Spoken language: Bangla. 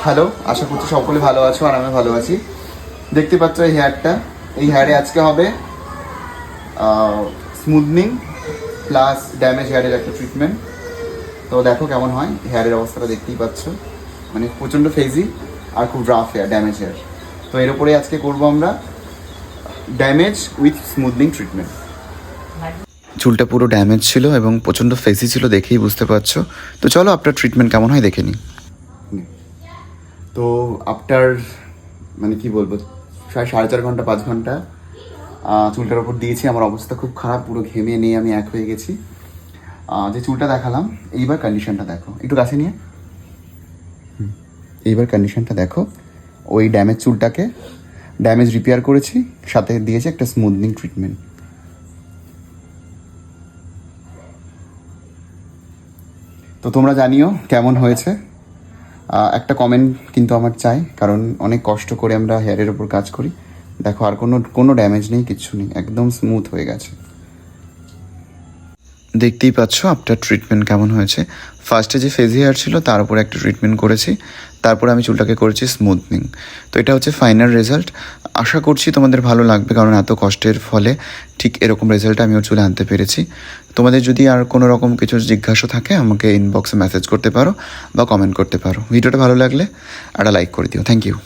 হ্যালো, আশা করছি সকলে ভালো আছো আর আমি ভালো আছি। দেখতে পাচ্ছ এই হেয়ারটা, এই হেয়ারে আজকে হবে স্মুথনিং প্লাস ড্যামেজ হেয়ারের একটা ট্রিটমেন্ট। তো দেখো কেমন হয়, হেয়ারের অবস্থাটা দেখতেই পাচ্ছ, মানে প্রচণ্ড ফেজি আর খুব রাফ হেয়ার, ড্যামেজ হেয়ার। তো এর উপরে আজকে করবো আমরা ড্যামেজ উইথ স্মুথনিং ট্রিটমেন্ট। চুলটা পুরো ড্যামেজ ছিল এবং প্রচণ্ড ফেজি ছিল, দেখেই বুঝতে পারছো। তো চলো আপনার ট্রিটমেন্ট কেমন হয় দেখে নিই। তো আফটার মানে কি বলবো, 4.5 ঘন্টা 5 ঘন্টা চুলটার ওপর দিয়েছি। আমার অবস্থা খুব খারাপ, পুরো ঘেমে নিয়ে আমি এক হয়ে গেছি। যে চুলটা দেখালাম, এইবার কন্ডিশনটা দেখো, একটু কাছে নিয়ে। এইবার কন্ডিশনটা দেখো, ওই ড্যামেজ চুলটাকে ড্যামেজ রিপেয়ার করেছি, সাথে দিয়েছি একটা স্মুথনিং ট্রিটমেন্ট। তো তোমরা জানিও কেমন হয়েছে। একটা কমেন্ট কিন্তু আমার চাই, কারণ অনেক কষ্ট করে আমরা হেয়ারের ওপর কাজ করি। দেখো আর কোনো ড্যামেজ নেই, কিচ্ছু নেই, একদম স্মুথ হয়ে গেছে। দেখতেই পাচ্ছ আপনার ট্রিটমেন্ট কেমন হয়েছে। ফার্স্টে যে ফেজি হেয়ার ছিল তার উপরে একটা ট্রিটমেন্ট করেছি, তারপরে আমি চুলটাকে করেছি স্মুথনিং। তো এটা হচ্ছে ফাইনাল রেজাল্ট। আশা করছি তোমাদের ভালো লাগবে, কারণ এত কষ্টের ফলে ঠিক এরকম রেজাল্ট আমি ওর চুলে আনতে পেরেছি। তোমাদের যদি আর কোনো রকম কিছু জিজ্ঞাসা থাকে আমাকে ইনবক্সে মেসেজ করতে পারো বা কমেন্ট করতে পারো। ভিডিওটা ভালো লাগলে একটা লাইক করে দিও। Thank you.